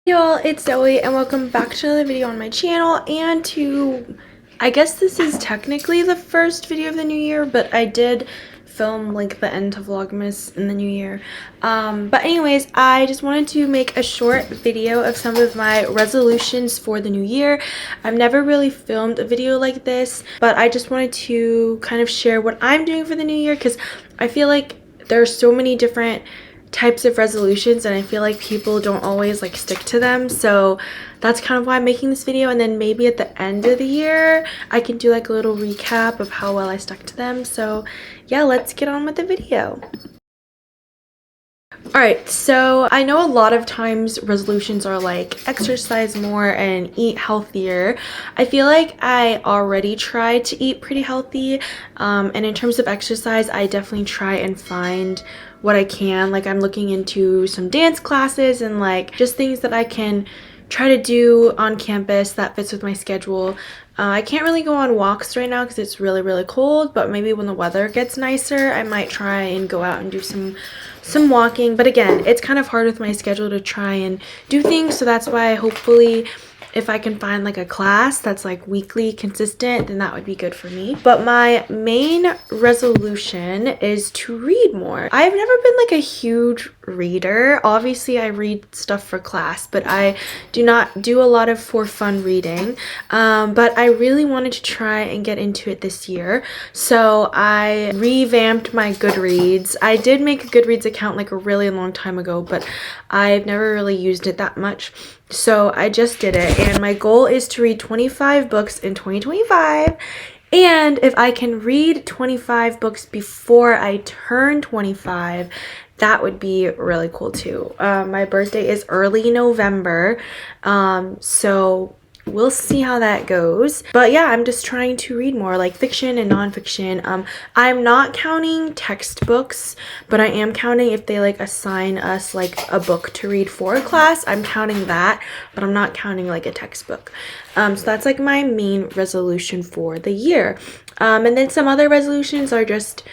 Hey y'all, it's Zoe and welcome back to another video on my channel and I guess this is technically the first video of the new year, but I did film like the end of Vlogmas in the new year. But anyways, I just wanted to make a short video of some of my resolutions for the new year. I've never really filmed a video like this, but I just wanted to kind of share what I'm doing for the new year because I feel like there are so many different types of resolutions and I feel like people don't always like stick to them, so that's kind of why I'm making this video. And then maybe at the end of the year I can do like a little recap of how well I stuck to them. So yeah, let's get on with the video. Alright, so I know a lot of times resolutions are like exercise more and eat healthier. I feel like I already tried to eat pretty healthy, and in terms of exercise, I definitely try and find what I can. Like I'm looking into some dance classes and like just things that I can try to do on campus that fits with my schedule. I can't really go on walks right now because it's really cold, but maybe when the weather gets nicer I might try and go out and do some walking. But again, it's kind of hard with my schedule to try and do things, so that's why hopefully if I can find like a class that's like weekly consistent, then that would be good for me. But my main resolution is to read more. I've never been like a huge reader. Obviously I read stuff for class, but I do not do a lot of for fun reading. But I really wanted to try and get into it this year, so I revamped my Goodreads. I did make a Goodreads account like a really long time ago, but I've never really used it that much. So I just did it, and my goal is to read 25 books in 2025. And if I can read 25 books before I turn 25, that would be really cool too. My birthday is early November, so we'll see how that goes. But yeah, I'm just trying to read more like fiction and nonfiction. I'm not counting textbooks, but I am counting if they like assign us like a book to read for a class. I'm counting that, but I'm not counting like a textbook. So that's like my main resolution for the year. And then some other resolutions are just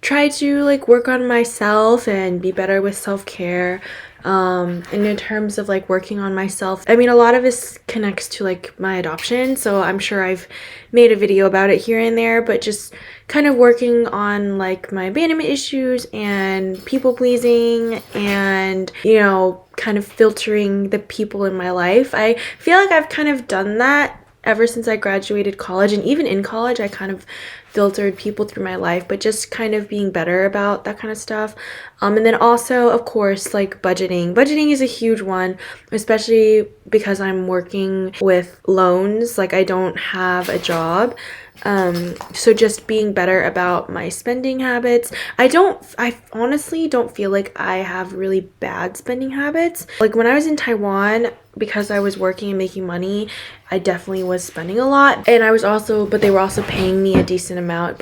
try to like work on myself and be better with self-care. And in terms of like working on myself, I mean, a lot of this connects to like my adoption, so I'm sure I've made a video about it here and there, but just kind of working on like my abandonment issues and people pleasing and, you know, kind of filtering the people in my life. I feel like I've kind of done that ever since I graduated college, and even in college I kind of filtered people through my life, but just kind of being better about that kind of stuff. And then also, of course, like budgeting is a huge one, especially because I'm working with loans. Like I don't have a job, so just being better about my spending habits. I honestly don't feel like I have really bad spending habits. Like when I was in Taiwan, because I was working and making money, I definitely was spending a lot, and but they were also paying me a decent amount.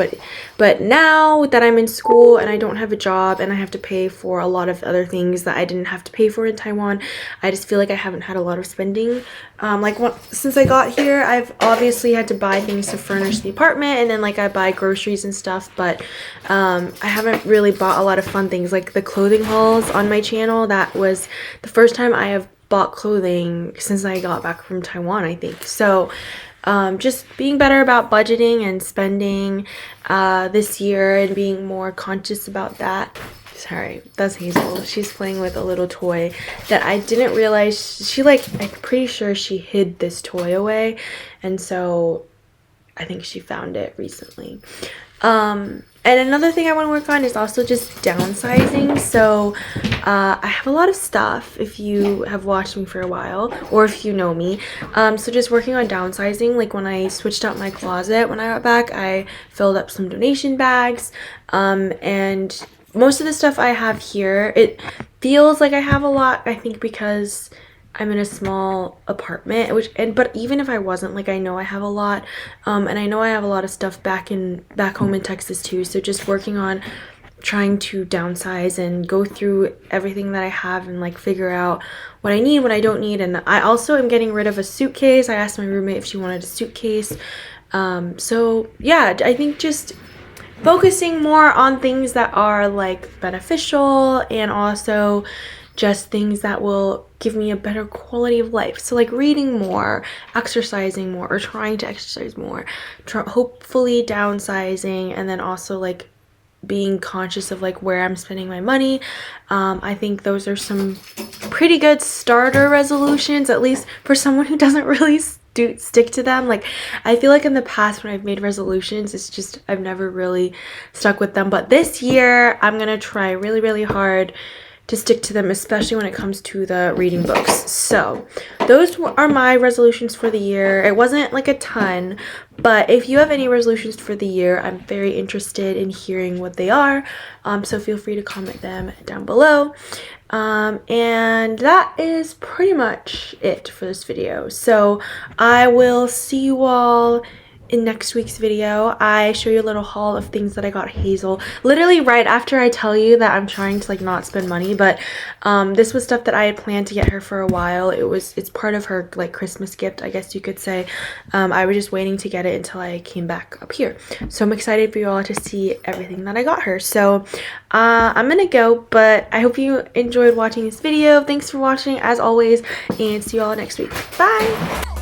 But now that I'm in school and I don't have a job and I have to pay for a lot of other things that I didn't have to pay for in Taiwan, I just feel like I haven't had a lot of spending. Since I got here, I've obviously had to buy things to furnish the apartment, and then like I buy groceries and stuff, but I haven't really bought a lot of fun things like the clothing hauls on my channel. That was the first time I have bought clothing since I got back from Taiwan, I think. So just being better about budgeting and spending this year and being more conscious about that. Sorry, that's Hazel. She's playing with a little toy that I didn't realize I'm pretty sure she hid this toy away, and so I think she found it recently. And another thing I want to work on is also just downsizing. So I have a lot of stuff, if you have watched me for a while or if you know me. So just working on downsizing. Like when I switched out my closet when I got back, I filled up some donation bags, and most of the stuff I have here, it feels like I have a lot, I think because I'm in a small apartment, but even if I wasn't, like I know I have a lot, and I know I have a lot of stuff back home in Texas too. So just working on trying to downsize and go through everything that I have and like figure out what I need, what I don't need. And I also am getting rid of a suitcase. I asked my roommate if she wanted a suitcase. So yeah, I think just focusing more on things that are like beneficial and also just things that will give me a better quality of life. So like reading more, exercising more, or trying to exercise more, hopefully downsizing, and then also like being conscious of like where I'm spending my money. I think those are some pretty good starter resolutions, at least for someone who doesn't really stick to them. Like I feel like in the past when I've made resolutions, it's just I've never really stuck with them. But this year I'm gonna try really hard to stick to them, especially when it comes to the reading books. So those are my resolutions for the year. It wasn't like a ton, but if you have any resolutions for the year, I'm very interested in hearing what they are. So feel free to comment them down below. And that is pretty much it for this video. So I will see you all in next week's video. I show you a little haul of things that I got Hazel literally right after I tell you that I'm trying to like not spend money, but this was stuff that I had planned to get her for a while. It's part of her like Christmas gift, I guess you could say. I was just waiting to get it until I came back up here, so I'm excited for you all to see everything that I got her. So I'm gonna go, but I hope you enjoyed watching this video. Thanks for watching as always, and see you all next week. Bye.